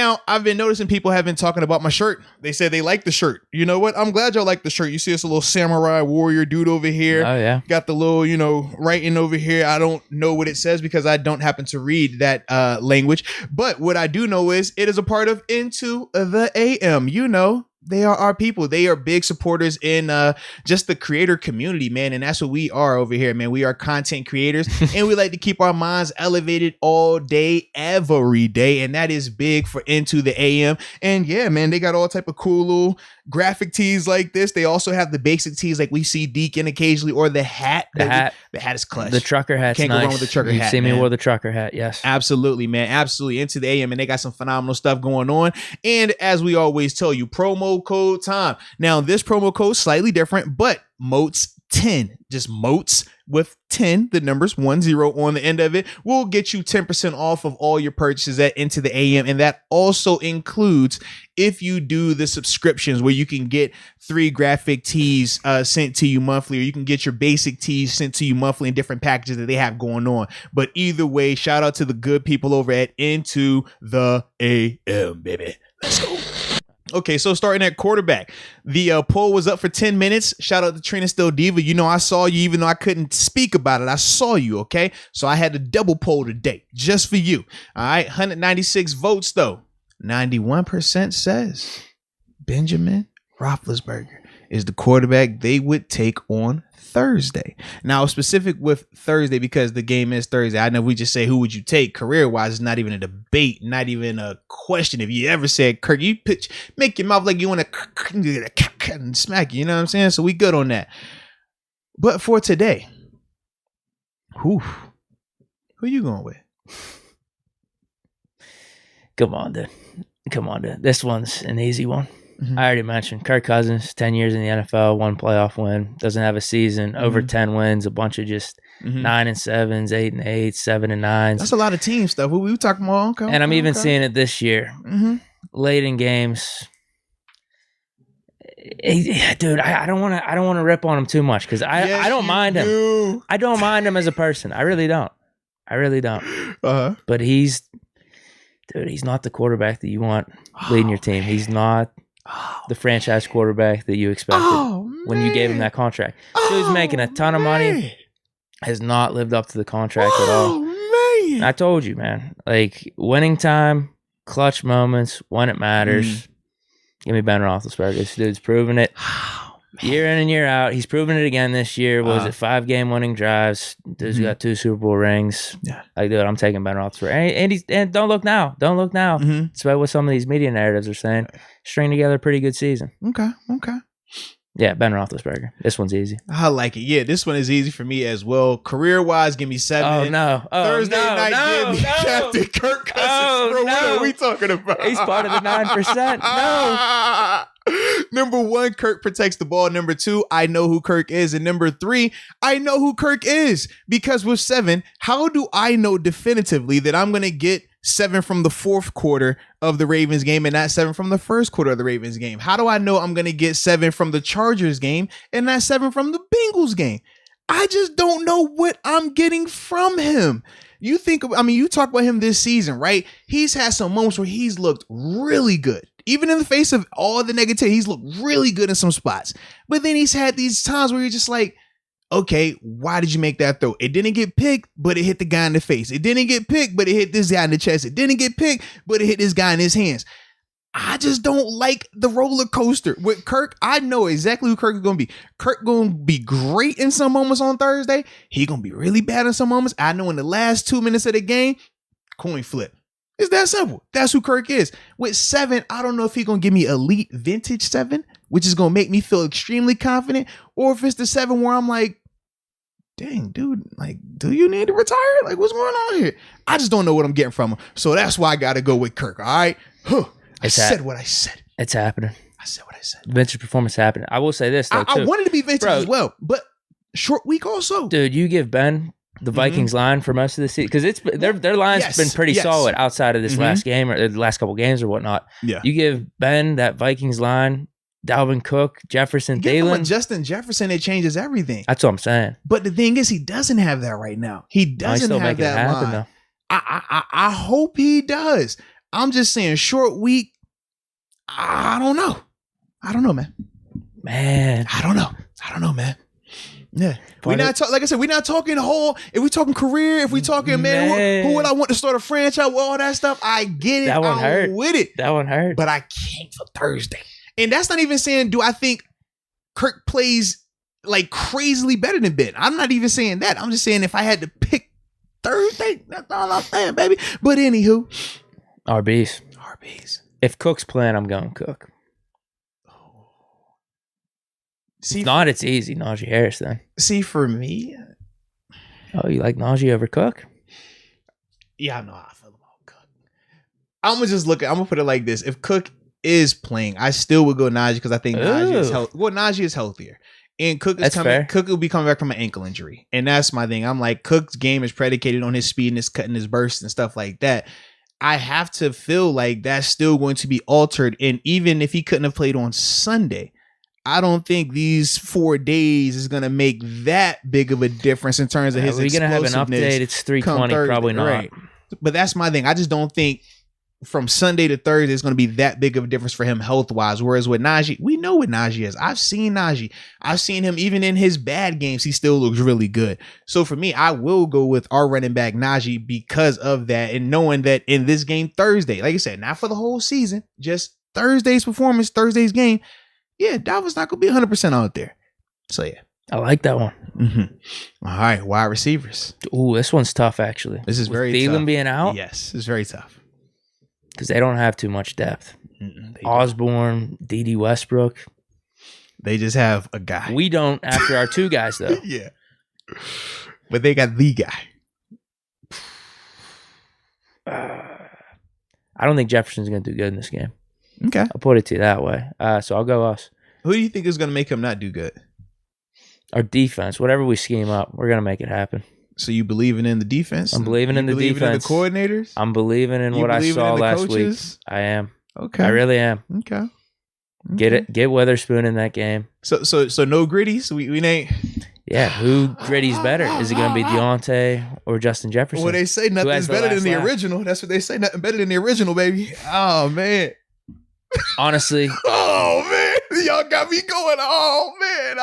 Now, I've been noticing people have been talking about my shirt. They said they like the shirt. You know what? I'm glad y'all like the shirt. You see us a little samurai warrior dude over here. Oh, yeah. Got the little, writing over here. I don't know what it says because I don't happen to read that language. But what I do know is it is a part of Into the AM. They are our people. They are big supporters in just the creator community, man. And that's what we are over here, man. We are content creators and we like to keep our minds elevated all day, every day. And that is big for Into the AM. And yeah, man, they got all type of cool little graphic tees like this. They also have the basic tees like we see Deke in occasionally, or the hat. The hat is clutch. The trucker hat's Can't nice. go wrong with the trucker hat. You see me man. with the trucker hat, yes. Absolutely, man. Absolutely. Into the AM, and they got some phenomenal stuff going on. And as we always tell you, promo code time. Now, this promo code is slightly different, but Moats 10, just Moats with 10, the numbers 10 on the end of it, will get you 10% off of all your purchases at Into the AM. And that also includes if you do the subscriptions where you can get 3 graphic tees sent to you monthly, or you can get your basic tees sent to you monthly in different packages that they have going on. But either way, shout out to the good people over at Into the AM, baby. Let's go. Okay, so starting at quarterback, the poll was up for 10 minutes. Shout out to Trina Still Diva. I saw you, even though I couldn't speak about it. I saw you, okay? So I had a double poll today just for you. All right, 196 votes, though. 91% says Benjamin Roethlisberger is the quarterback they would take on Thursday. Now, specific with Thursday because the game is Thursday. I know we just say who would you take career-wise. It's not even a debate, not even a question. If you ever said Kirk, you make your mouth like you want to and smack you. You know what I'm saying? So we good on that. But for today, who you going with? Come on, dude. This one's an easy one. Mm-hmm. I already mentioned Kirk Cousins, 10 years in the NFL, 1 playoff win, doesn't have a season, over 10 wins, a bunch of just 9-7s, 8-8, 7-9s. That's a lot of team stuff. We talking about? Okay, and I'm even seeing it this year, late in games. Dude, I don't want to rip on him too much because I don't mind him. I don't mind him as a person. I really don't. But he's not the quarterback that you want leading your team. He's not the franchise quarterback that you expected when you gave him that contract. So he's making a ton of money, has not lived up to the contract at all. Man. I told you, man, like winning time, clutch moments, when it matters. Give me Ben Roethlisberger. This dude's proven it year in and year out. He's proven it again this year. Was it 5-game winning drives? Dude's got 2 Super Bowl rings. Yeah. Like, dude, I'm taking Ben Roethlisberger. And don't look now. Despite what some of these media narratives are saying. String together a pretty good season. Okay. Yeah, Ben Roethlisberger. This one's easy. I like it. Yeah, this one is easy for me as well. Career-wise, give me 7. Oh, no. Thursday night, give me Captain Kirk Cousins. Bro, what are we talking about? He's part of the 9%. No. Number 1, Kirk protects the ball. Number 2, I know who Kirk is. And number 3, I know who Kirk is. Because with 7, how do I know definitively that I'm going to get 7 from the 4th quarter of the Ravens game and not 7 from the 1st quarter of the Ravens game? How do I know I'm going to get 7 from the Chargers game and not 7 from the Bengals game? I just don't know what I'm getting from him. You talk about him this season, right? He's had some moments where he's looked really good. Even in the face of all the negativity, he's looked really good in some spots. But then he's had these times where you're just like, okay, why did you make that throw? It didn't get picked, but it hit the guy in the face. It didn't get picked, but it hit this guy in the chest. It didn't get picked, but it hit this guy in his hands. I just don't like the roller coaster. With Kirk, I know exactly who Kirk is going to be. Kirk going to be great in some moments on Thursday. He going to be really bad in some moments. I know in the last 2 minutes of the game, coin flip. It's that simple. That's who Kirk is. With 7, I don't know if he's going to give me elite vintage 7, which is going to make me feel extremely confident, or if it's the 7 where I'm like, dang, dude, like, do you need to retire? Like, what's going on here? I just don't know what I'm getting from him. So that's why I got to go with Kirk, all right? I said what I said. It's happening. I said what I said. Vintage performance happening. I will say this, though, too. I wanted to be vintage as well, but short week also. Dude, you give Ben the Vikings line for most of the season, because their line's been pretty solid outside of this last game or the last couple games or whatnot. Yeah, you give Ben that Vikings line, Dalvin Cook, Jefferson, Thielen, Justin Jefferson, it changes everything. That's what I'm saying. But the thing is, he doesn't have that right now. He doesn't have that line. I hope he does. I'm just saying, short week. I don't know. Man. I don't know, man. Yeah, we not like I said, we're not talking whole. If we talking career, if we talking man, who would I want to start a franchise with all that stuff? I get it. That one hurt. With it. That one hurt. But I can't for Thursday. And that's not even saying, do I think Kirk plays like crazily better than Ben? I'm not even saying that. I'm just saying if I had to pick Thursday, that's all I'm saying, baby. But anywho, RBs. If Cook's playing, I'm going Cook. See, if not, it's easy. Najee Harris then. See, for me. Oh, you like Najee over Cook? Yeah, I know how I feel about Cook. I'm gonna put it like this. If Cook is playing, I still would go Najee because I think Najee is healthier. And Cook is coming. Fair. Cook will be coming back from an ankle injury. And that's my thing. I'm like, Cook's game is predicated on his speed and his cutting his bursts and stuff like that. I have to feel like that's still going to be altered. And even if he couldn't have played on Sunday, I don't think these 4 days is going to make that big of a difference in terms of his explosiveness. Are we going to have an update? It's 3:20, probably not. Right. But that's my thing. I just don't think from Sunday to Thursday is going to be that big of a difference for him health-wise. Whereas with Najee, we know what Najee is. I've seen Najee. I've seen him even in his bad games. He still looks really good. So for me, I will go with our running back Najee because of that and knowing that in this game Thursday, like I said, not for the whole season, just Thursday's performance, Thursday's game. Yeah, Dalvin's not going to be 100% out there. So, yeah. I like that one. Mm-hmm. All right, wide receivers. Ooh, this one's tough, actually. This is very tough. Thielen being out? Yes, it's very tough. Because they don't have too much depth. Osborne, D.D. Westbrook. They just have a guy. We don't after our 2 guys, though. Yeah. But they got the guy. I don't think Jefferson's going to do good in this game. Okay. I'll put it to you that way. So I'll go us. Who do you think is going to make him not do good? Our defense. Whatever we scheme up, we're going to make it happen. So you believing in the defense? I'm believing in the defense. In the coordinators? I'm believing in what I saw last week. I am. Okay. I really am. Okay. Get Witherspoon in that game. So no Gritties? We ain't... Yeah, who Gritty's better? Is it going to be Deontay or Justin Jefferson? Well, they say nothing's better than the original. That's what they say. Nothing better than the original, baby. Oh, man. Honestly. Oh, man. Y'all got me going. Oh, man.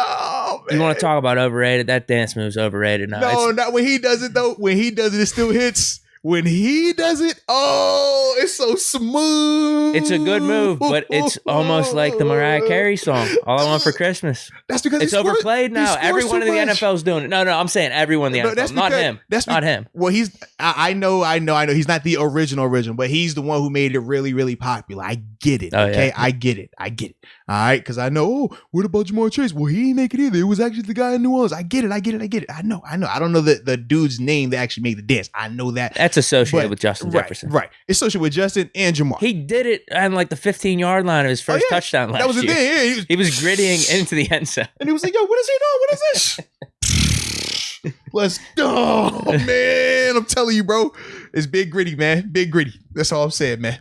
You want to talk about overrated? That dance move's overrated now. No, not when he does it, though. When he does it, it still hits. When he does it, it's so smooth. It's a good move, but it's almost like the Mariah Carey song, All I Want for Christmas. That's because it's overplayed now. Everyone in the NFL is doing it. No, I'm saying everyone in the NFL. Not him. Not him. Well, I know. He's not the original, but he's the one who made it really, really popular. I get it. Okay, yeah. I get it. All right, because I know, what about Jamar Chase? Well, he didn't make it either. It was actually the guy in New Orleans. I get it. I know. I don't know the dude's name that actually made the dance. I know that. That's associated with Justin Jefferson. Right. It's associated with Justin and Jamar. He did it on like the 15-yard line of his first touchdown last year. That was the thing. Yeah, he was grittying into the end zone. And he was like, yo, what is he doing? What is this? Let's go, man. I'm telling you, bro. It's big gritty, man. Big gritty. That's all I'm saying, man.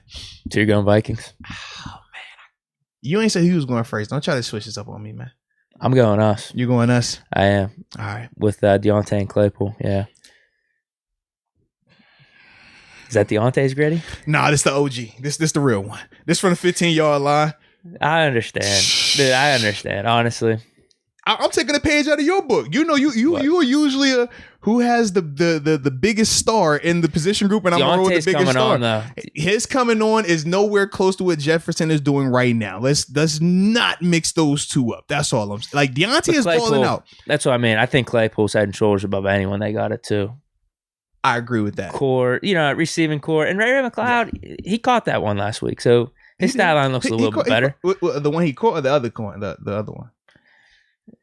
So you're going Vikings? Oh, man. You ain't said he was going first. Don't try to switch this up on me, man. I'm going us. You going us? I am. All right. With Deontay and Claypool, yeah. Is that Deontay's gritty? Nah, this the OG. This the real one. This from the 15-yard line. I understand. Dude, I understand, honestly. I'm taking a page out of your book. You know, you are usually who has the biggest star in the position group, and I'm going with the biggest star. On, though. His coming on is nowhere close to what Jefferson is doing right now. Let's not mix those two up. That's all I'm saying. Like Deontay is balling out. That's what I mean. I think Claypool's head and shoulders above anyone. They got it too. I agree with that. Core, receiving core, and Ray McLeod, he caught that one last week, so his stat line looks a little bit better. The one he caught, or the other one.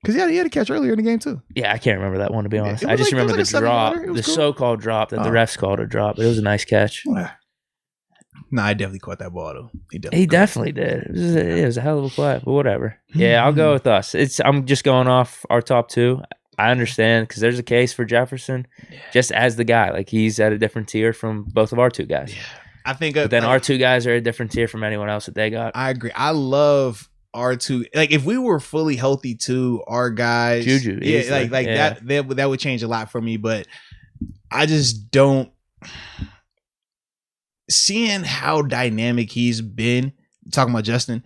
Because he had a catch earlier in the game, too. Yeah, I can't remember that one, to be honest. I just remember the drop, the so-called drop that the refs called a drop. But it was a nice catch. Nah, I definitely caught that ball, though. He definitely did. It was a hell of a play, but whatever. Yeah, I'll go with us. I'm just going off our top 2. I understand, because there's a case for Jefferson just as the guy. Like, he's at a different tier from both of our 2 guys. Yeah. I think but then our 2 guys are a different tier from anyone else that they got. I agree. I love our 2. Like, if we were fully healthy too, our guys, Juju, that would change a lot for me. But I just don't seeing how dynamic he's been, talking about Justin,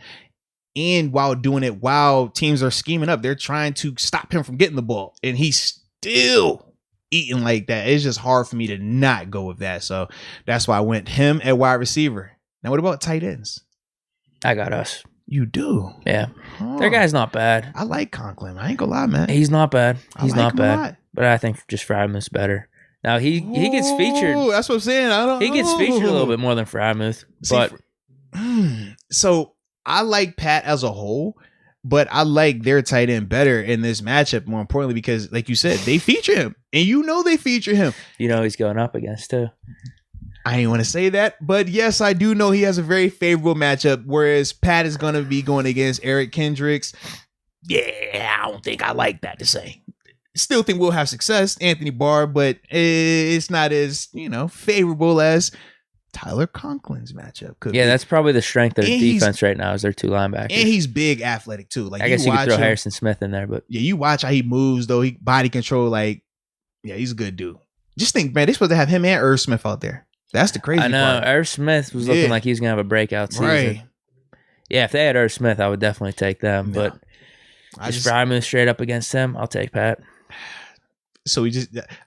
and while doing it, while teams are scheming up, they're trying to stop him from getting the ball, and he's still eating like that. It's just hard for me to not go with that. So that's why I went him at wide receiver. Now, what about tight ends? I got us. You do? Yeah. Their guy's not bad. I like Conklin. I ain't gonna lie, man. He's not bad. He's like not him bad. But I think just Frymouth's better. Now, he gets featured. That's what I'm saying. He gets featured a little bit more than Frymouth. But so I like Pat as a whole, but I like their tight end better in this matchup, more importantly, because, like you said, they feature him. And they feature him. He's going up against, too. I ain't want to say that, but yes, I do know he has a very favorable matchup, whereas Pat is going to be going against Eric Kendricks. Yeah, I don't think I like that to say. Still think we'll have success, Anthony Barr, but it's not as, favorable as Tyler Conklin's matchup could be. That's probably the strength of the defense right now is their two linebackers. And he's big, athletic, too. Like, I guess you could throw Harrison Smith in there, but... Yeah, you watch how he moves, though. He body control, he's a good dude. Just think, man, they're supposed to have him and Irv Smith out there. That's the crazy part. I know. Irv Smith was looking like he was going to have a breakout season. Right. Yeah, if they had Irv Smith, I would definitely take them. No. But if I move straight up against him, I'll take Pat. So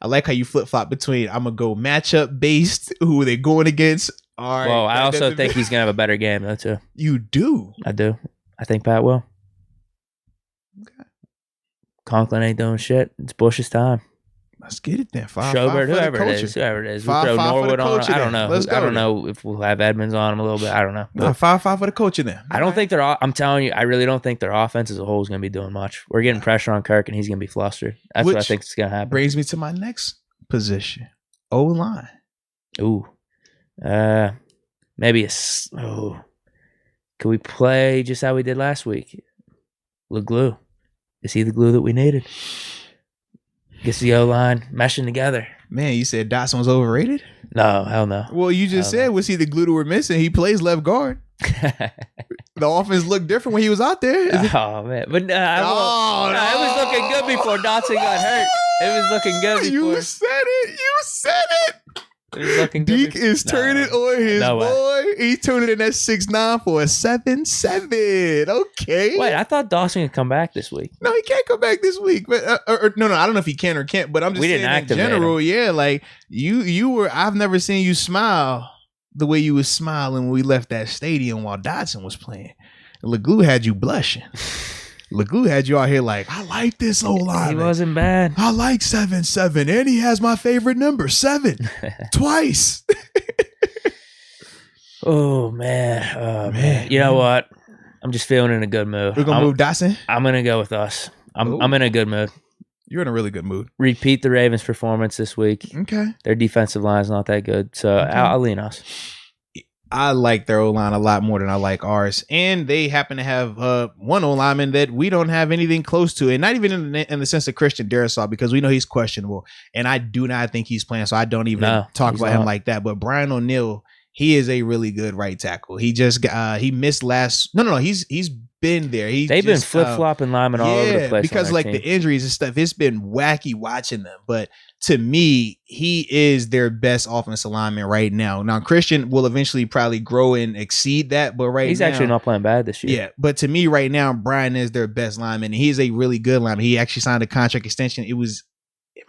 I like how you flip-flop between I'm going to go matchup based, who are they going against. All right. Well, I also think he's going to have a better game, though, too. You do? I do. I think Pat will. Okay. Conklin ain't doing shit. It's Bush's time. Let's get it then. Schobert, whoever it is. We'll throw Norwood on. I don't know. I don't know if we'll have Edmonds on him a little bit. I don't know. No, 5-5 for the coaching then. I don't think I'm telling you, I really don't think their offense as a whole is going to be doing much. We're getting pressure on Kirk, and he's going to be flustered. That's what I think is going to happen. Brings me to my next position. O-line. Ooh. Maybe could we play just how we did last week? The glue. Is he the glue that we needed? Gets the O-line meshing together. Man, you said Dotson was overrated? No, hell no. Well, you just said, was he the glue that we're missing? He plays left guard. The offense looked different when he was out there. Oh, man. But it was looking good before Dotson got hurt. It was looking good before. You said it. It was looking good. Deke is turning on his boy. He's turning in that 6'9" for a 7'7". Okay. Wait, I thought Dawson could come back this week. No, he can't come back this week. But no, I don't know if he can or can't. But I'm just saying in general, like you were. I've never seen you smile the way you was smiling when we left that stadium while Dotson was playing. Leglue had you blushing. Leglue had you out here like, I like this O-line. He wasn't bad. I like 7'7", and he has my favorite number, 7, twice. Oh man. You know what? I'm just feeling in a good mood. We're gonna move Dotson. I'm gonna go with us. I'm in a good mood. You're in a really good mood. Repeat the Ravens' performance this week. Okay. Their defensive line is not that good, so okay. I'll lean us. I like their O-line a lot more than I like ours. And they happen to have one O-lineman that we don't have anything close to. And not even in the sense of Christian Darrisaw, because we know he's questionable. And I do not think he's playing, so I don't even talk about him like that. But Brian O'Neill, he is a really good right tackle. He just he missed last. No. He's been there. They've been flip-flopping linemen all over the place. Because like the injuries and stuff, it's been wacky watching them. But to me, he is their best offensive lineman right now. Now, Christian will eventually probably grow and exceed that, but he's actually not playing bad this year. Yeah, but to me right now, Brian is their best lineman, and he is a really good lineman. He actually signed a contract extension. It might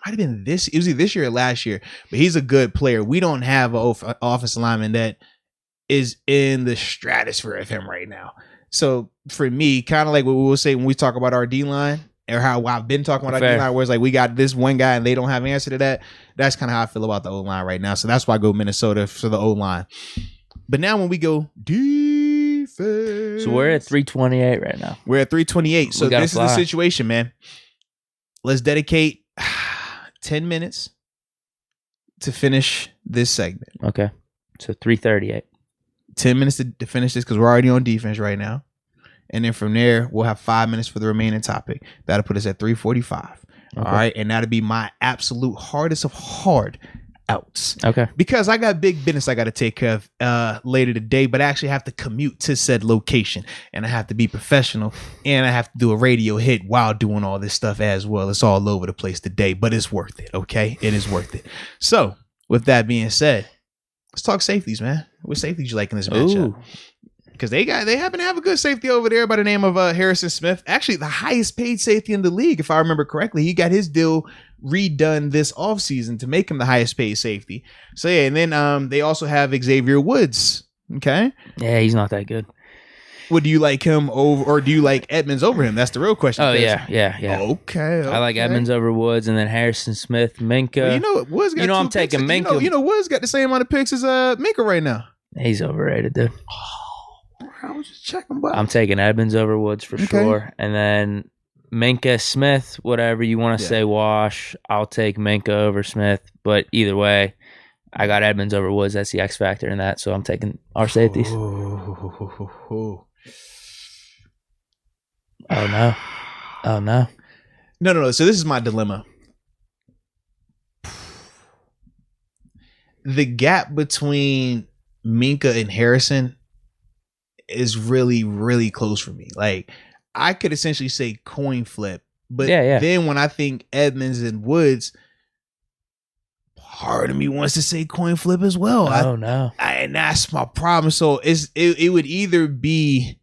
have been this year or last year, but he's a good player. We don't have an offensive lineman that is in the stratosphere of him right now. So for me, kind of like what we will say when we talk about our D-line, or how I've been talking about our D-line, where it's like we got this one guy and they don't have an answer to that. That's kind of how I feel about the O-line right now. So that's why I go Minnesota for the O-line. But now when we go defense. So we're at 328 right now. We're at 328. So this is the situation, man. Let's dedicate 10 minutes to finish this segment. Okay. So 338. 10 minutes to finish this because we're already on defense right now. And then from there, we'll have 5 minutes for the remaining topic. That'll put us at 345. Okay. All right. And that'll be my absolute hardest of hard outs. Okay. Because I got big business I got to take care of later today, but I actually have to commute to said location. And I have to be professional. And I have to do a radio hit while doing all this stuff as well. It's all over the place today, but it's worth it. Okay. It is worth it. So with that being said, Let's talk safeties, man. What safeties you like in this matchup? Because they happen to have a good safety over there by the name of Harrison Smith. Actually, the highest paid safety in the league, if I remember correctly. He got his deal redone this offseason to make him the highest paid safety. So yeah, and then they also have Xavier Woods. Okay. Yeah, he's not that good. Would do you like him over, or do you like Edmonds over him? That's the real question. Oh yeah. Okay. I like Edmonds over Woods, and then Harrison Smith, Minka. Well, you know what? Woods got I'm taking Minka. You know Woods got the same amount of picks as Minka right now. He's overrated, dude. I was just checking. But I'm taking Edmonds over Woods for sure, and then Minka, Smith, whatever you want to say, wash. I'll take Minka over Smith, but either way, I got Edmonds over Woods. That's the X factor in that, so I'm taking our safeties. Oh no. No. So this is my dilemma. The gap between Minka and Harrison is really, really close for me. Like, I could essentially say coin flip, but then when I think Edmonds and Woods, part of me wants to say coin flip as well. And that's my problem. So it would either be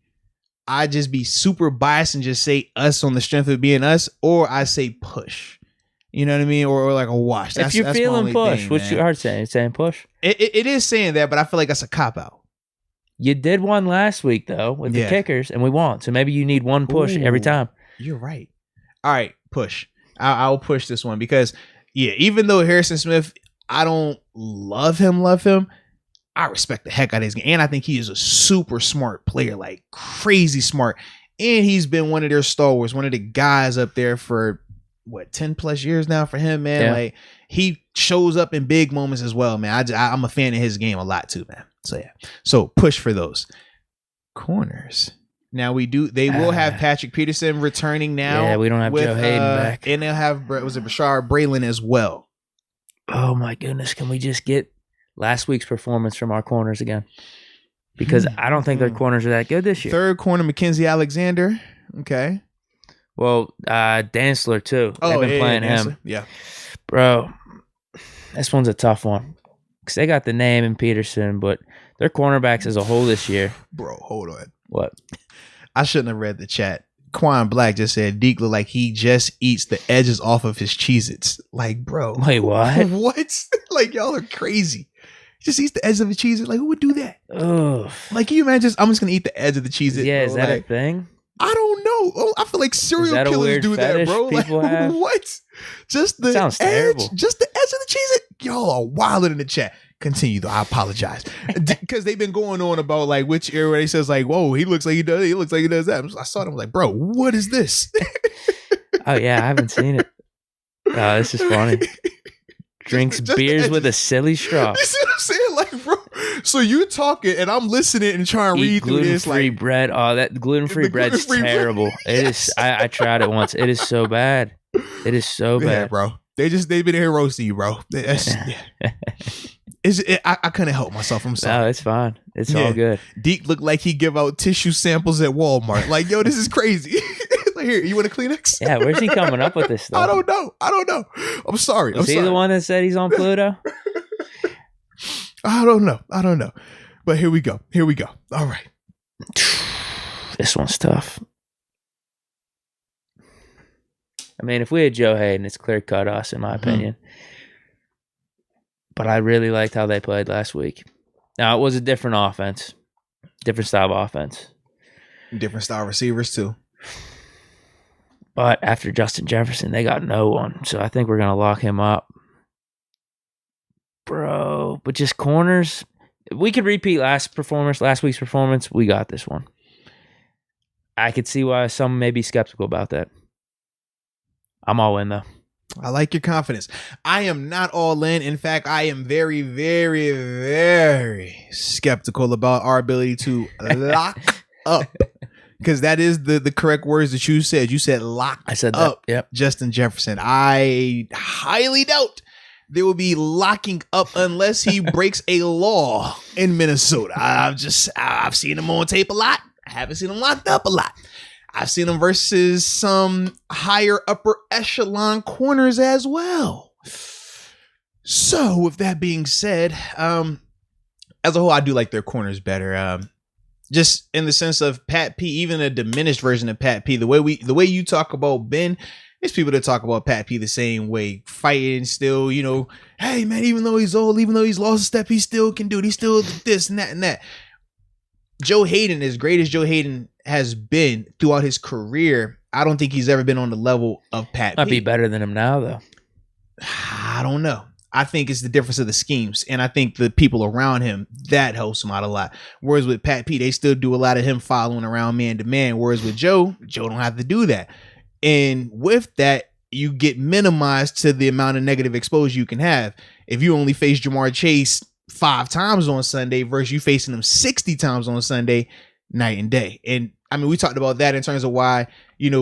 I just be super biased and just say us on the strength of being us, or I say push. You know what I mean? Or like a wash. If you're feeling push, what's your heart saying? It's saying push? It is saying that, but I feel like that's a cop-out. You did one last week, though, with the kickers, and we won. So maybe you need one push every time. You're right. All right, push. I'll push this one because, even though Harrison Smith, I don't love him, I respect the heck out of his game. And I think he is a super smart player, like crazy smart. And he's been one of their stalwarts, one of the guys up there for, 10 plus years now for him, man. Yeah. Like, he shows up in big moments as well, man. I'm a fan of his game a lot too, man. So yeah. So push for those corners. Now they will have Patrick Peterson returning now. Yeah, we don't have Joe Hayden back. And they'll have Bashard Braylon as well. Oh my goodness. Can we just get last week's performance from our corners again? Because I don't think their corners are that good this year. Third corner, Mackenzie Alexander. Okay. Well, Dantzler too. They've been playing him. Yeah. Bro, this one's a tough one. Because they got the name in Peterson, but their cornerbacks as a whole this year. Bro, hold on. What? I shouldn't have read the chat. Quan Black just said Deke look like he just eats the edges off of his Cheez-Its. Like, bro. Wait, what? What? Like, y'all are crazy. He just eats the edge of the Cheez-It. Like, who would do that? Ugh. Like, can you imagine? I'm just going to eat the edge of the Cheez-It. Yeah, bro. is that like, a thing? I don't know. Oh, I feel like serial killers do that, bro. Like, what? Just the sounds edge? terrible. Just the edge of the Cheez-It? Y'all are wilding in the chat. Continue though. I apologize because they've been going on about like which area he says like, whoa, he looks like he does. He looks like he does that. I saw them like, bro, what is this? Oh yeah, I haven't seen it. Oh, this is funny. Drinks beers with a silly straw. You see what I'm saying? Like, bro. So you're talking and I'm listening and trying to read through this. Gluten-free bread. Oh, that gluten-free bread's terrible. It is. I tried it once. It is so bad. It is so bad, yeah, bro. They've been here roasting you, bro. I couldn't help myself. I'm sorry. No, it's fine. It's all good. Deke looked like he give out tissue samples at Walmart. Like, yo, this is crazy. Like, here, you want a Kleenex? Yeah, where's he coming up with this stuff? I don't know. I'm sorry. Was he the one that said he's on Pluto? I don't know. But here we go. All right. This one's tough. I mean, if we had Joe Hayden, it's clear cut us, in my opinion. But I really liked how they played last week. Now, it was a different offense. Different style of offense. Different style receivers, too. But after Justin Jefferson, they got no one. So I think we're going to lock him up. Bro, but just corners. If we could repeat last week's performance, we got this one. I could see why some may be skeptical about that. I'm all in, though. I like your confidence. I am not all in. In fact, I am very, very, very skeptical about our ability to lock up. Because that is the correct words that you said. You said lock I said up that. Yep. Justin Jefferson. I highly doubt there will be locking up unless he breaks a law in Minnesota. I've seen him on tape a lot. I haven't seen him locked up a lot. I've seen him versus some higher upper echelon corners as well. So with that being said, as a whole, I do like their corners better. Just in the sense of Pat P, even a diminished version of Pat P. The way you talk about Ben, there's people that talk about Pat P the same way, fighting still. Hey man, even though he's old, even though he's lost a step, he still can do it. He's still this and that and that. Joe Hayden, as great as Joe Hayden has been throughout his career, I don't think he's ever been on the level of Pat P. Might be better than him now, though. I don't know. I think it's the difference of the schemes, and I think the people around him, that helps him out a lot. Whereas with Pat P, they still do a lot of him following around man to man. Whereas with Joe don't have to do that. And with that, you get minimized to the amount of negative exposure you can have. If you only face Jamar Chase 5 times on Sunday versus you facing him 60 times on Sunday, night and day. And I mean, we talked about that in terms of why,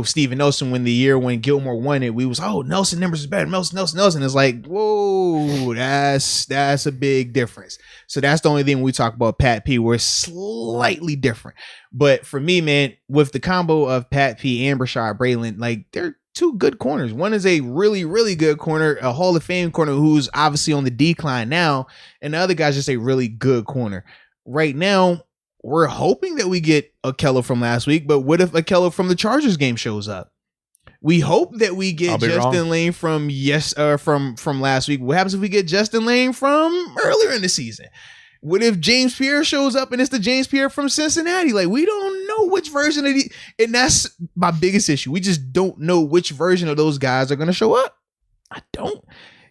Steven Nelson, when Gilmore won it, we was, Nelson numbers is better. Nelson. It's like, whoa, that's a big difference. So that's the only thing when we talk about Pat P, where it's slightly different. But for me, man, with the combo of Pat P and Brashad Braylon, like, they're 2 good corners. One is a really, really good corner, a Hall of Fame corner who's obviously on the decline now. And the other guy's just a really good corner. Right now, we're hoping that we get Okello from last week, but what if Okello from the Chargers game shows up? We hope that we get Justin Lane from last week. What happens if we get Justin Lane from earlier in the season? What if James Pierre shows up and it's the James Pierre from Cincinnati? Like, we don't know which version of and that's my biggest issue. We just don't know which version of those guys are going to show up. I don't.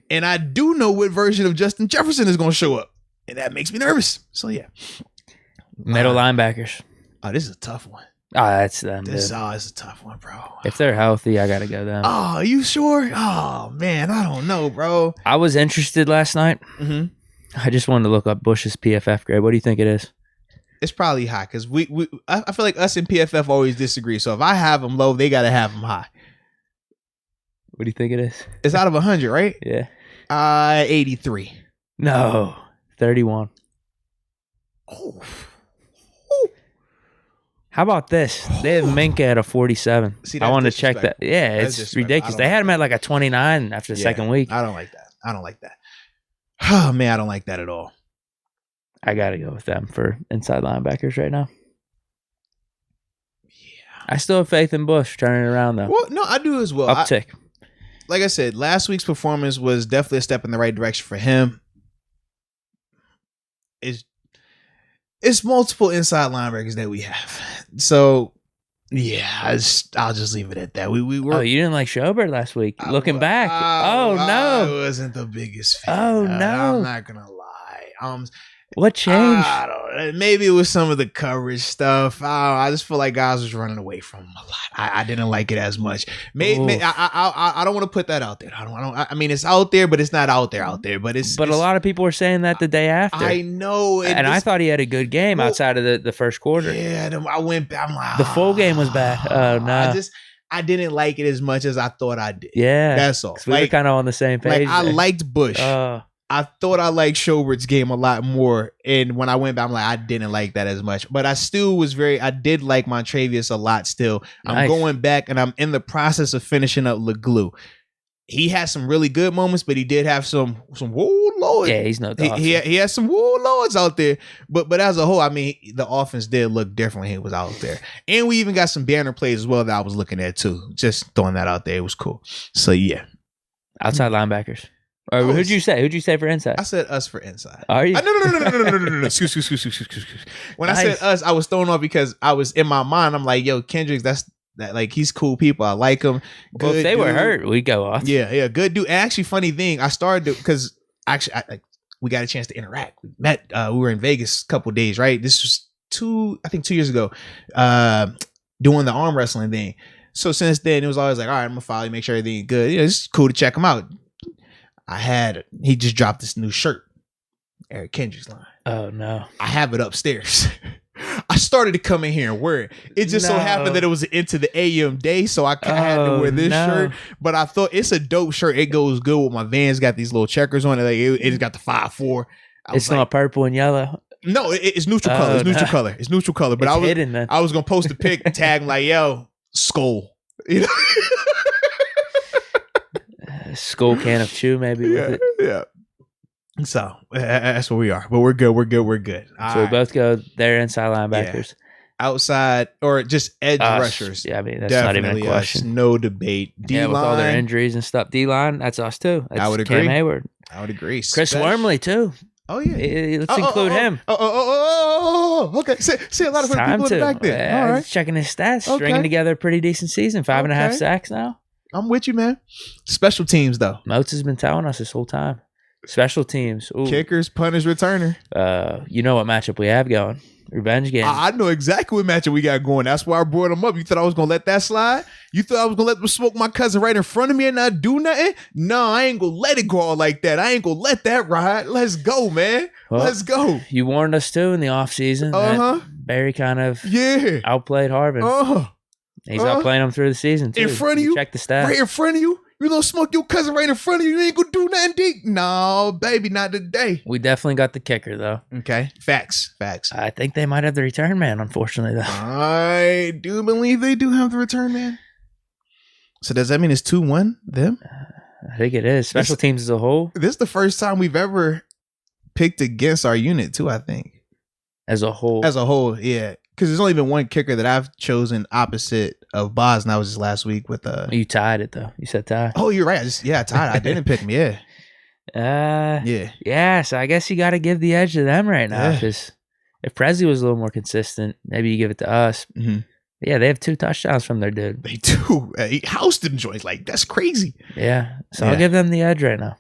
And I do know what version of Justin Jefferson is going to show up. And that makes me nervous. So, yeah. Middle linebackers. Oh, this is a tough one. Oh, that's them. It's a tough one, bro. If they're healthy, I got to go them. Oh, you sure? Oh, man, I don't know, bro. I was interested last night. Mm-hmm. I just wanted to look up Bush's PFF grade. What do you think it is? It's probably high because I feel like us and PFF always disagree. So if I have them low, they got to have them high. What do you think it is? It's out of 100, right? Yeah. 83. No, 31. Oh. How about this? They have Minka at a 47. See, I wanted to check that. Yeah, that's it's ridiculous. They had him at like a 29 after the second week. I don't like that. Oh, man, I don't like that at all. I got to go with them for inside linebackers right now. Yeah. I still have faith in Bush turning it around, though. Well, no, I do as well. Uptick. Like I said, last week's performance was definitely a step in the right direction for him. It's multiple inside linebackers that we have. So, yeah, I'll just leave it at that. We were. Oh, you didn't like Schobert last week? Looking back. No. I wasn't the biggest fan. Oh, no. I'm not going to lie. What changed? I don't know. Maybe it was some of the coverage stuff. I just feel like guys was running away from him a lot. I didn't like it as much. I don't want to put that out there. I mean, it's out there, but it's not out there. But a lot of people were saying that the day after. I know, and I thought he had a good game outside of the first quarter. Yeah, I went back. I'm like, the full game was bad. Oh no. I didn't like it as much as I thought I did. Yeah, that's all. We were kind of on the same page. I liked Bush. I thought I liked Schobert's game a lot more. And when I went back, I'm like, I didn't like that as much. But I did like Montravius a lot still. Nice. I'm going back and I'm in the process of finishing up LeGlue. He had some really good moments, but he did have some woo lords. Yeah, he's no dog. He has some woo lords out there. But as a whole, I mean, the offense did look different when he was out there. And we even got some banner plays as well that I was looking at too. Just throwing that out there. It was cool. So yeah. Outside linebackers. Or who'd you say? Who'd you say for inside? I said us for inside. Are you? No. Excuse. When I said us, I was thrown off because I was in my mind. I'm like, yo, Kendricks, like he's cool people. I like him. Well, if they were hurt, we'd go off. Yeah, good dude. And actually, funny thing, I started because we got a chance to interact. We met. We were in Vegas a couple days, right? This was 2 years ago, doing the arm wrestling thing. So since then, it was always like, all right, I'm gonna follow you, make sure everything's good. Yeah, it's cool to check him out. He just dropped this new shirt, Eric Kendricks line. Oh no. I have it upstairs. I started to come in here and wear it. It just so happened that it was into the AM day, so I had to wear this shirt. But I thought it's a dope shirt. It goes good with my Vans. Got these little checkers on it. Like it's got the 5-4. It's not purple and yellow. No, it's neutral color. It's neutral color. It's neutral color. But I was gonna post a pic, tag him like, yo, skull. You know? Skull can of chew, maybe. With it. Yeah. So that's where we are. But we're good. We're good. So we both go there inside linebackers. Yeah. Outside or just edge rushers. Yeah, I mean, that's Definitely not even a question. No debate. D-line, with all their injuries and stuff. D-line, that's us too. That's I would Cam agree. Hayward. I would agree. Chris Wormley too. Oh, yeah. Let's include him. Okay. Say a lot of people in the back there. All right. Checking his stats. Stringing together a pretty decent season. 5.5 sacks now. I'm with you, man. Special teams, though. Moats has been telling us this whole time. Special teams. Ooh. Kickers, punters, returner. You know what matchup we have going. Revenge game. I know exactly what matchup we got going. That's why I brought them up. You thought I was going to let that slide? You thought I was going to let them smoke my cousin right in front of me and not do nothing? No, I ain't going to let it go all like that. I ain't going to let that ride. Let's go, man. Well, let's go. You warned us, too, in the offseason. Barry kind of outplayed Harvin. He's outplaying him through the season, too. In front of you? Check the stats. Right in front of you? You don't smoke your cousin right in front of you. You ain't gonna do nothing, Deke. No, baby, not today. We definitely got the kicker, though. Okay. Facts. I think they might have the return man, unfortunately, though. I do believe they do have the return man. So does that mean it's 2-1 them? I think it is. Special teams as a whole. This is the first time we've ever picked against our unit, too, I think. As a whole, yeah. Because there's only been one kicker that I've chosen opposite of Boz, and that was just last week with You tied it though. You said tie. Oh, you're right. I tied. I didn't pick me. Yeah. Yeah. So I guess you got to give the edge to them right now, because if Prezi was a little more consistent, maybe you give it to us. Mm-hmm. Yeah, they have 2 touchdowns from their dude. They do. Houston joints, like, that's crazy. Yeah. So I'll give them the edge right now.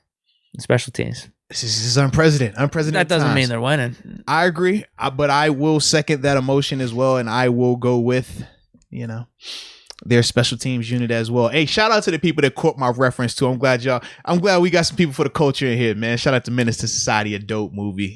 Special teams. This is unprecedented. That doesn't mean they're winning. I agree, but I will second that emotion as well, and I will go with, their special teams unit as well. Hey, shout out to the people that caught my reference too. I'm glad we got some people for the culture in here, man. Shout out to Menace to Society, a dope movie.